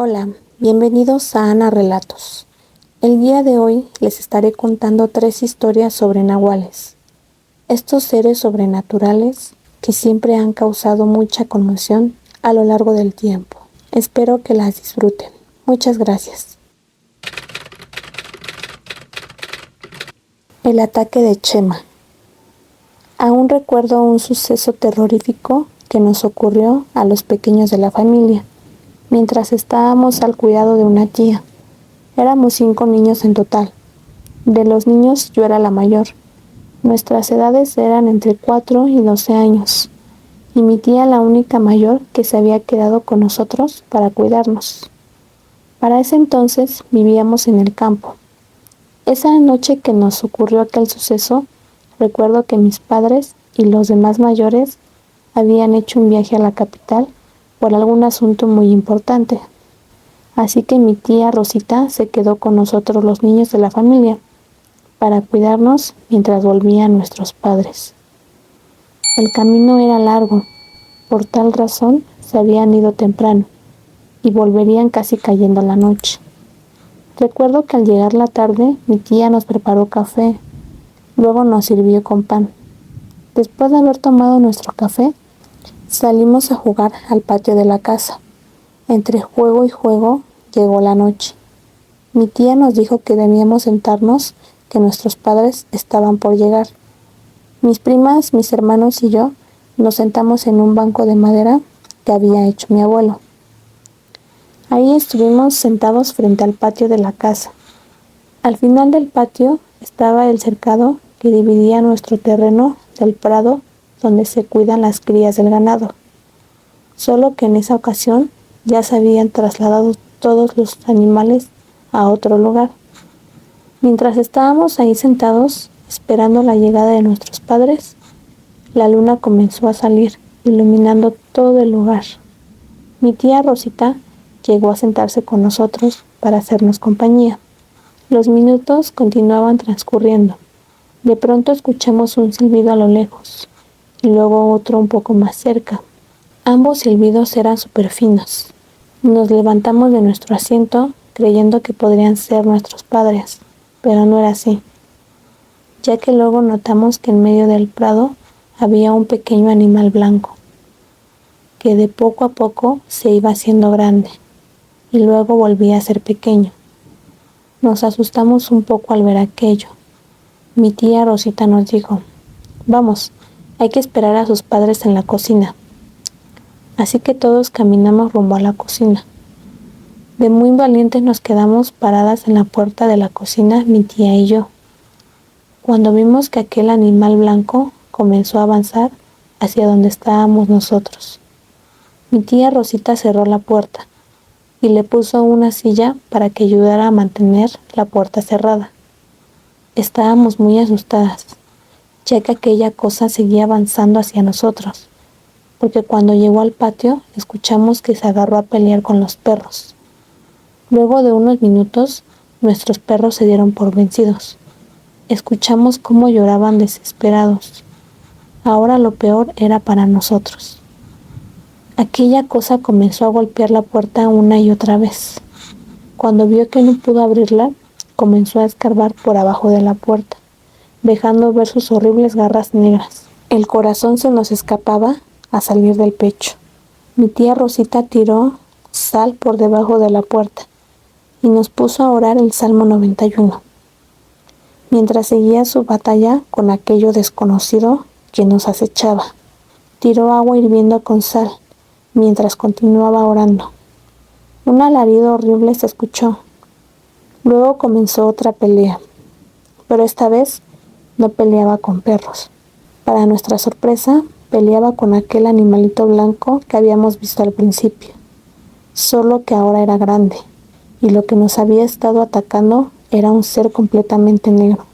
Hola, bienvenidos a Ana Relatos. El día de hoy les estaré contando 3 historias sobre nahuales. Estos seres sobrenaturales que siempre han causado mucha conmoción a lo largo del tiempo. Espero que las disfruten. Muchas gracias. El ataque de Chema. Aún recuerdo un suceso terrorífico que nos ocurrió a los pequeños de la familia, mientras estábamos al cuidado de una tía. Éramos 5 niños en total. De los niños yo era la mayor. Nuestras edades eran entre 4 y 12 años, y mi tía la única mayor que se había quedado con nosotros para cuidarnos. Para ese entonces vivíamos en el campo. Esa noche que nos ocurrió aquel suceso, recuerdo que mis padres y los demás mayores habían hecho un viaje a la capital por algún asunto muy importante. Así que mi tía Rosita se quedó con nosotros los niños de la familia para cuidarnos mientras volvían nuestros padres. El camino era largo, por tal razón se habían ido temprano y volverían casi cayendo la noche. Recuerdo que al llegar la tarde mi tía nos preparó café, luego nos sirvió con pan. Después de haber tomado nuestro café, salimos a jugar al patio de la casa. Entre juego y juego llegó la noche. Mi tía nos dijo que debíamos sentarnos, que nuestros padres estaban por llegar. Mis primas, mis hermanos y yo nos sentamos en un banco de madera que había hecho mi abuelo. Ahí estuvimos sentados frente al patio de la casa. Al final del patio estaba el cercado que dividía nuestro terreno del prado donde se cuidan las crías del ganado. Solo que en esa ocasión ya se habían trasladado todos los animales a otro lugar. Mientras estábamos ahí sentados, esperando la llegada de nuestros padres, la luna comenzó a salir, iluminando todo el lugar. Mi tía Rosita llegó a sentarse con nosotros para hacernos compañía. Los minutos continuaban transcurriendo. De pronto escuchamos un silbido a lo lejos, y luego otro un poco más cerca. Ambos silbidos eran súper finos. Nos levantamos de nuestro asiento creyendo que podrían ser nuestros padres, pero no era así, ya que luego notamos que en medio del prado había un pequeño animal blanco, que de poco a poco se iba haciendo grande, y luego volvía a ser pequeño. Nos asustamos un poco al ver aquello. Mi tía Rosita nos dijo: «Vamos, hay que esperar a sus padres en la cocina». Así que todos caminamos rumbo a la cocina. De muy valientes nos quedamos paradas en la puerta de la cocina, mi tía y yo, cuando vimos que aquel animal blanco comenzó a avanzar hacia donde estábamos nosotros. Mi tía Rosita cerró la puerta y le puso una silla para que ayudara a mantener la puerta cerrada. Estábamos muy asustadas, ya que aquella cosa seguía avanzando hacia nosotros, porque cuando llegó al patio escuchamos que se agarró a pelear con los perros. Luego de unos minutos, nuestros perros se dieron por vencidos. Escuchamos cómo lloraban desesperados. Ahora lo peor era para nosotros. Aquella cosa comenzó a golpear la puerta una y otra vez. Cuando vio que no pudo abrirla, comenzó a escarbar por abajo de la puerta, dejando ver sus horribles garras negras. El corazón se nos escapaba a salir del pecho. Mi tía Rosita tiró sal por debajo de la puerta y nos puso a orar el Salmo 91, mientras seguía su batalla con aquello desconocido que nos acechaba. Tiró agua hirviendo con sal, mientras continuaba orando. Un alarido horrible se escuchó. Luego comenzó otra pelea, pero esta vez no peleaba con perros. Para nuestra sorpresa, peleaba con aquel animalito blanco que habíamos visto al principio, solo que ahora era grande, y lo que nos había estado atacando era un ser completamente negro.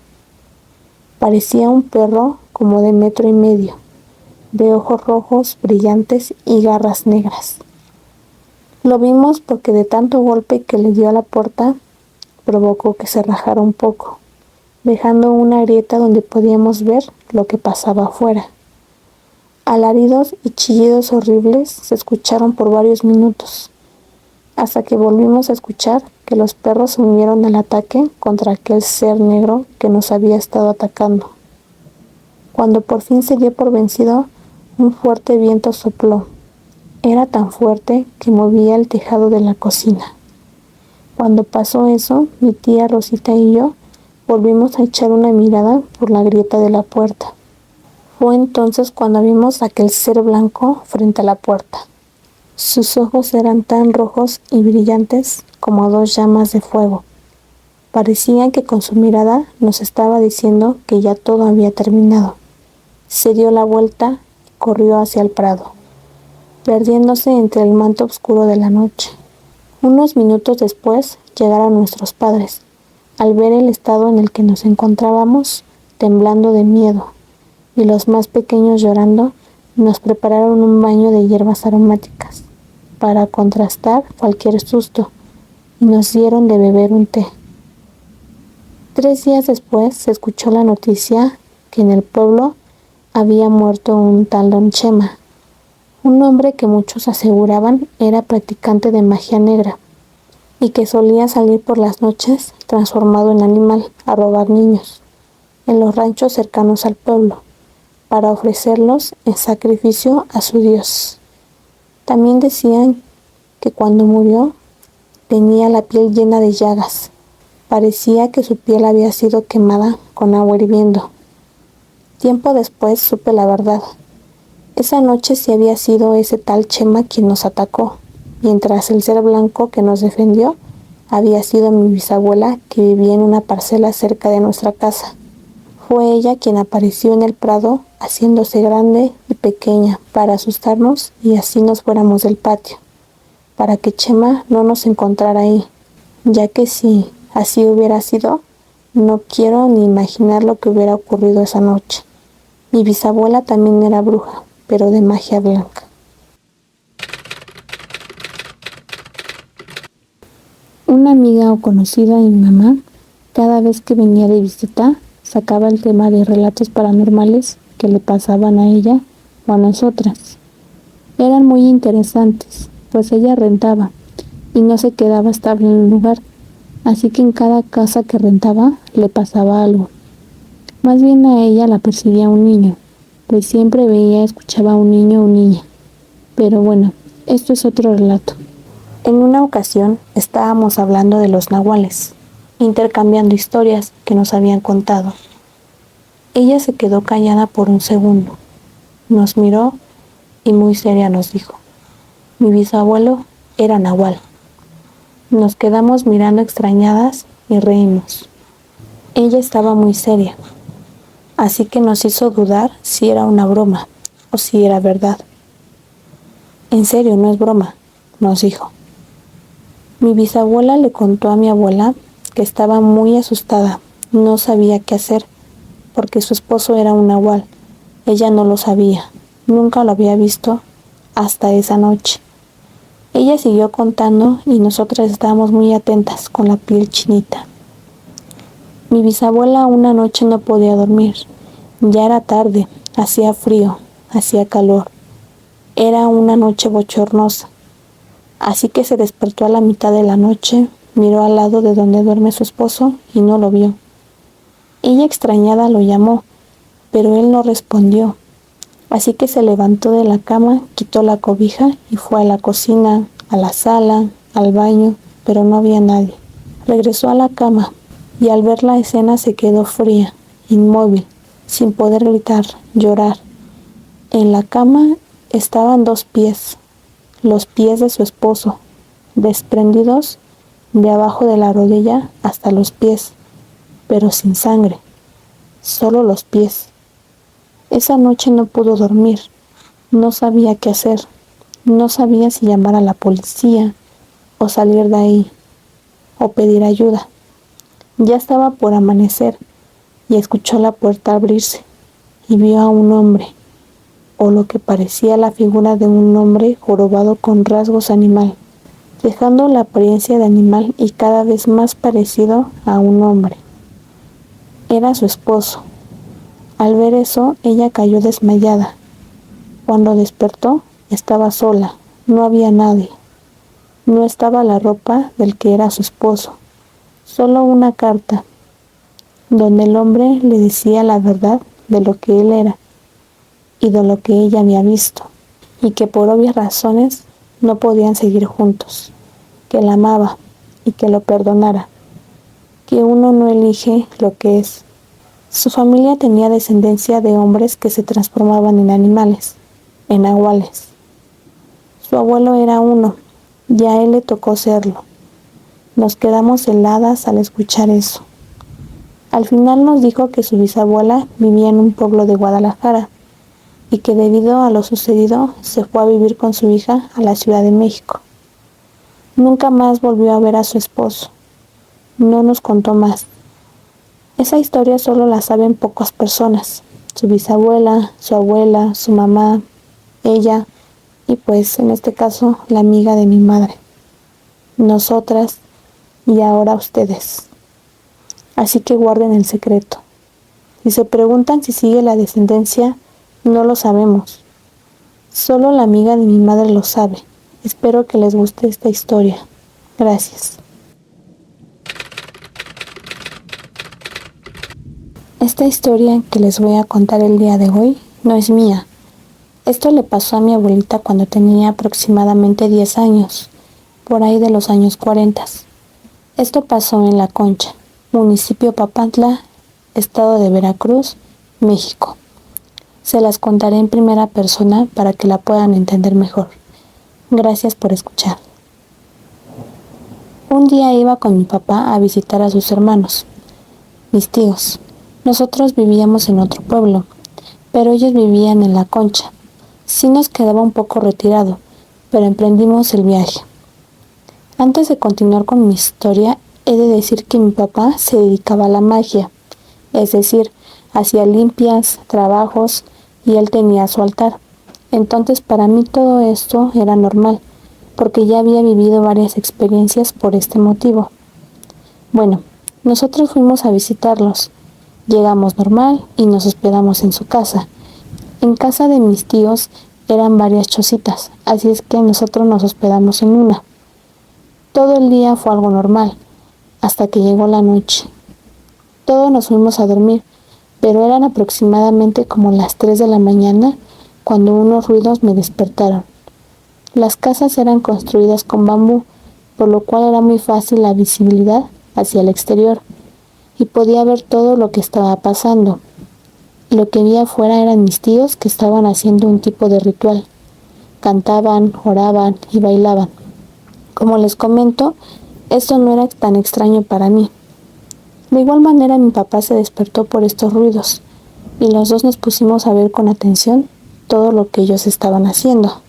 Parecía un perro como de 1,5 metros, de ojos rojos brillantes y garras negras. Lo vimos porque de tanto golpe que le dio a la puerta, provocó que se rajara un poco, dejando una grieta donde podíamos ver lo que pasaba afuera. Alaridos y chillidos horribles se escucharon por varios minutos, hasta que volvimos a escuchar que los perros se unieron al ataque contra aquel ser negro que nos había estado atacando. Cuando por fin se dio por vencido, un fuerte viento sopló. Era tan fuerte que movía el tejado de la cocina. Cuando pasó eso, mi tía Rosita y yo volvimos a echar una mirada por la grieta de la puerta. Fue entonces cuando vimos aquel ser blanco frente a la puerta. Sus ojos eran tan rojos y brillantes como dos llamas de fuego. Parecía que con su mirada nos estaba diciendo que ya todo había terminado. Se dio la vuelta y corrió hacia el prado, perdiéndose entre el manto oscuro de la noche. Unos minutos después llegaron nuestros padres. Al ver el estado en el que nos encontrábamos, temblando de miedo, y los más pequeños llorando, nos prepararon un baño de hierbas aromáticas para contrastar cualquier susto, y nos dieron de beber un té. 3 días después se escuchó la noticia que en el pueblo había muerto un tal Don Chema, un hombre que muchos aseguraban era practicante de magia negra y que solía salir por las noches transformado en animal a robar niños en los ranchos cercanos al pueblo para ofrecerlos en sacrificio a su Dios. También decían que cuando murió tenía la piel llena de llagas. Parecía que su piel había sido quemada con agua hirviendo. Tiempo después supe la verdad. Esa noche sí había sido ese tal Chema quien nos atacó, mientras el ser blanco que nos defendió había sido mi bisabuela que vivía en una parcela cerca de nuestra casa. Fue ella quien apareció en el prado haciéndose grande y pequeña para asustarnos y así nos fuéramos del patio, para que Chema no nos encontrara ahí, ya que si así hubiera sido, no quiero ni imaginar lo que hubiera ocurrido esa noche. Mi bisabuela también era bruja, pero de magia blanca. Una amiga o conocida de mi mamá, cada vez que venía de visita, sacaba el tema de relatos paranormales que le pasaban a ella o a nosotras. Eran muy interesantes, pues ella rentaba y no se quedaba estable en un lugar, así que en cada casa que rentaba le pasaba algo. Más bien a ella la perseguía un niño, pues siempre veía y escuchaba a un niño o niña. Pero bueno, esto es otro relato. En una ocasión estábamos hablando de los nahuales, intercambiando historias que nos habían contado. Ella se quedó callada por un segundo, nos miró y muy seria nos dijo: mi bisabuelo era nahual. Nos quedamos mirando extrañadas y reímos. Ella estaba muy seria, así que nos hizo dudar si era una broma o si era verdad. En serio, no es broma, nos dijo. Mi bisabuela le contó a mi abuela que estaba muy asustada, no sabía qué hacer, porque su esposo era un nahual. Ella no lo sabía, nunca lo había visto hasta esa noche. Ella siguió contando y nosotras estábamos muy atentas con la piel chinita. Mi bisabuela una noche no podía dormir. Ya era tarde, hacía frío, hacía calor. Era una noche bochornosa. Así que se despertó a la mitad de la noche, miró al lado de donde duerme su esposo y no lo vio. Ella extrañada lo llamó, pero él no respondió. Así que se levantó de la cama, quitó la cobija y fue a la cocina, a la sala, al baño, pero no había nadie. Regresó a la cama y al ver la escena se quedó fría, inmóvil, sin poder gritar, llorar. En la cama estaban 2 pies, los pies de su esposo, desprendidos de abajo de la rodilla hasta los pies, pero sin sangre, solo los pies. Esa noche no pudo dormir, no sabía qué hacer, no sabía si llamar a la policía o salir de ahí o pedir ayuda. Ya estaba por amanecer y escuchó la puerta abrirse y vio a un hombre, o lo que parecía la figura de un hombre jorobado con rasgos animal, dejando la apariencia de animal y cada vez más parecido a un hombre. Era su esposo. Al ver eso, ella cayó desmayada. Cuando despertó, estaba sola, no había nadie. No estaba la ropa del que era su esposo, solo una carta, donde el hombre le decía la verdad de lo que él era y de lo que ella había visto, y que por obvias razones no podían seguir juntos, que la amaba y que lo perdonara, que uno no elige lo que es. Su familia tenía descendencia de hombres que se transformaban en animales, en nahuales. Su abuelo era uno, y a él le tocó serlo. Nos quedamos heladas al escuchar eso. Al final nos dijo que su bisabuela vivía en un pueblo de Guadalajara y que debido a lo sucedido se fue a vivir con su hija a la Ciudad de México. Nunca más volvió a ver a su esposo. No nos contó más. Esa historia solo la saben pocas personas. Su bisabuela, su abuela, su mamá, ella y pues en este caso la amiga de mi madre. Nosotras y ahora ustedes. Así que guarden el secreto. Si se preguntan si sigue la descendencia, no lo sabemos. Solo la amiga de mi madre lo sabe. Espero que les guste esta historia. Gracias. Esta historia que les voy a contar el día de hoy no es mía. Esto le pasó a mi abuelita cuando tenía aproximadamente 10 años, por ahí de los años 40. Esto pasó en La Concha, municipio Papantla, estado de Veracruz, México. Se las contaré en primera persona para que la puedan entender mejor. Gracias por escuchar. Un día iba con mi papá a visitar a sus hermanos, mis tíos. Nosotros vivíamos en otro pueblo, pero ellos vivían en La Concha. Sí nos quedaba un poco retirado, pero emprendimos el viaje. Antes de continuar con mi historia, he de decir que mi papá se dedicaba a la magia, es decir, hacía limpias, trabajos y él tenía su altar. Entonces para mí todo esto era normal, porque ya había vivido varias experiencias por este motivo. Bueno, nosotros fuimos a visitarlos. Llegamos normal y nos hospedamos en su casa. En casa de mis tíos eran varias chocitas, así es que nosotros nos hospedamos en una. Todo el día fue algo normal, hasta que llegó la noche. Todos nos fuimos a dormir, pero eran aproximadamente como las 3 de la mañana cuando unos ruidos me despertaron. Las casas eran construidas con bambú, por lo cual era muy fácil la visibilidad hacia el exterior y podía ver todo lo que estaba pasando. Lo que vi afuera eran mis tíos que estaban haciendo un tipo de ritual. Cantaban, oraban y bailaban. Como les comento, esto no era tan extraño para mí. De igual manera mi papá se despertó por estos ruidos y los dos nos pusimos a ver con atención todo lo que ellos estaban haciendo.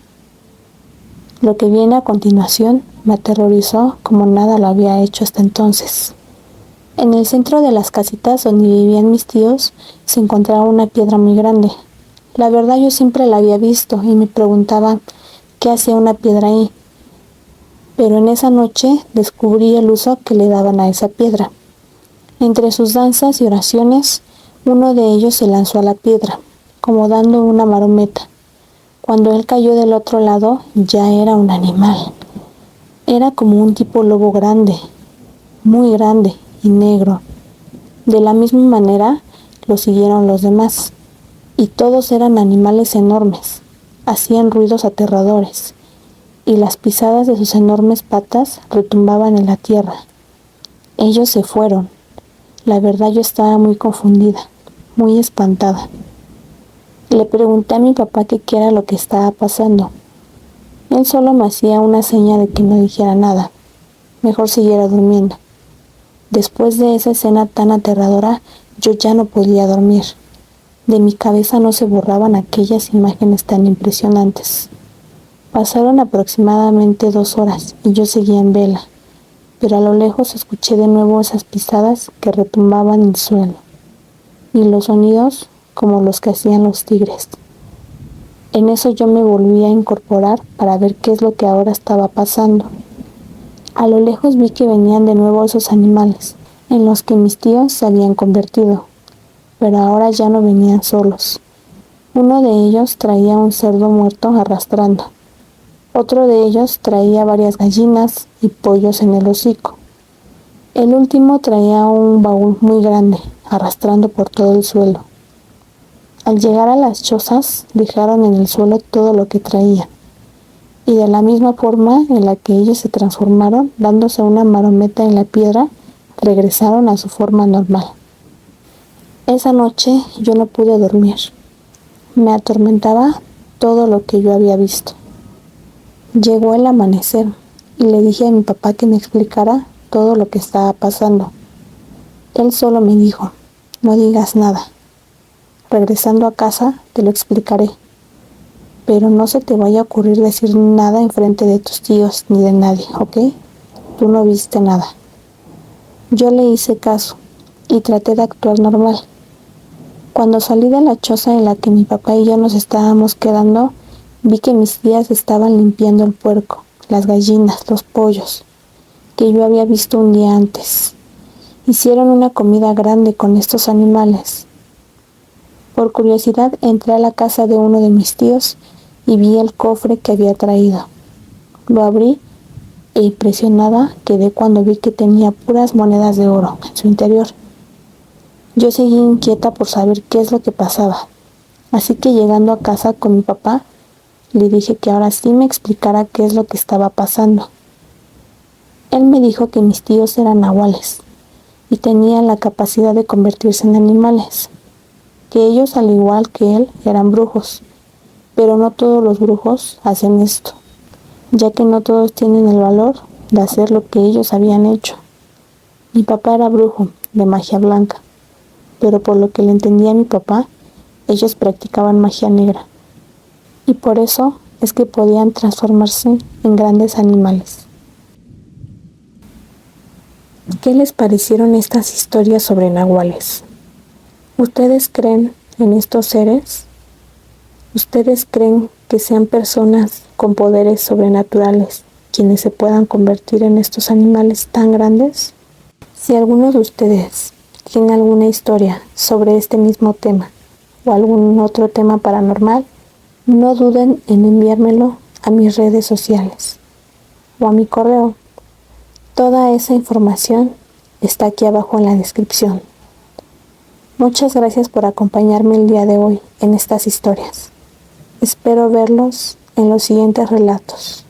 Lo que viene a continuación me aterrorizó como nada lo había hecho hasta entonces. En el centro de las casitas donde vivían mis tíos se encontraba una piedra muy grande. La verdad yo siempre la había visto y me preguntaba qué hacía una piedra ahí. Pero en esa noche descubrí el uso que le daban a esa piedra. Entre sus danzas y oraciones, uno de ellos se lanzó a la piedra, como dando una marometa. Cuando él cayó del otro lado, ya era un animal. Era como un tipo lobo grande, muy grande y negro. De la misma manera, lo siguieron los demás, y todos eran animales enormes. Hacían ruidos aterradores, y las pisadas de sus enormes patas retumbaban en la tierra. Ellos se fueron. La verdad yo estaba muy confundida, muy espantada. Le pregunté a mi papá que qué era lo que estaba pasando. Él solo me hacía una seña de que no dijera nada, mejor siguiera durmiendo. Después de esa escena tan aterradora, yo ya no podía dormir. De mi cabeza no se borraban aquellas imágenes tan impresionantes. Pasaron aproximadamente 2 horas y yo seguía en vela, pero a lo lejos escuché de nuevo esas pisadas que retumbaban en el suelo, y los sonidos como los que hacían los tigres. En eso yo me volví a incorporar para ver qué es lo que ahora estaba pasando. A lo lejos vi que venían de nuevo esos animales, en los que mis tíos se habían convertido, pero ahora ya no venían solos. Uno de ellos traía un cerdo muerto arrastrando. Otro de ellos traía varias gallinas y pollos en el hocico. El último traía un baúl muy grande, arrastrando por todo el suelo. Al llegar a las chozas, dejaron en el suelo todo lo que traían, y de la misma forma en la que ellos se transformaron, dándose una marometa en la piedra, regresaron a su forma normal. Esa noche yo no pude dormir. Me atormentaba todo lo que yo había visto. Llegó el amanecer y le dije a mi papá que me explicara todo lo que estaba pasando. Él solo me dijo, no digas nada. Regresando a casa te lo explicaré, pero no se te vaya a ocurrir decir nada enfrente de tus tíos ni de nadie, ¿ok? Tú no viste nada. Yo le hice caso y traté de actuar normal. Cuando salí de la choza en la que mi papá y yo nos estábamos quedando, vi que mis tías estaban limpiando el puerco, las gallinas, los pollos, que yo había visto un día antes. Hicieron una comida grande con estos animales. Por curiosidad entré a la casa de uno de mis tíos y vi el cofre que había traído. Lo abrí e impresionada quedé cuando vi que tenía puras monedas de oro en su interior. Yo seguí inquieta por saber qué es lo que pasaba, así que llegando a casa con mi papá, le dije que ahora sí me explicara qué es lo que estaba pasando. Él me dijo que mis tíos eran nahuales y tenían la capacidad de convertirse en animales, que ellos al igual que él eran brujos, pero no todos los brujos hacen esto, ya que no todos tienen el valor de hacer lo que ellos habían hecho. Mi papá era brujo de magia blanca, pero por lo que le entendía a mi papá, ellos practicaban magia negra, y por eso es que podían transformarse en grandes animales. ¿Qué les parecieron estas historias sobre nahuales? ¿Ustedes creen en estos seres? ¿Ustedes creen que sean personas con poderes sobrenaturales quienes se puedan convertir en estos animales tan grandes? Si alguno de ustedes tiene alguna historia sobre este mismo tema o algún otro tema paranormal, no duden en enviármelo a mis redes sociales o a mi correo. Toda esa información está aquí abajo en la descripción. Muchas gracias por acompañarme el día de hoy en estas historias. Espero verlos en los siguientes relatos.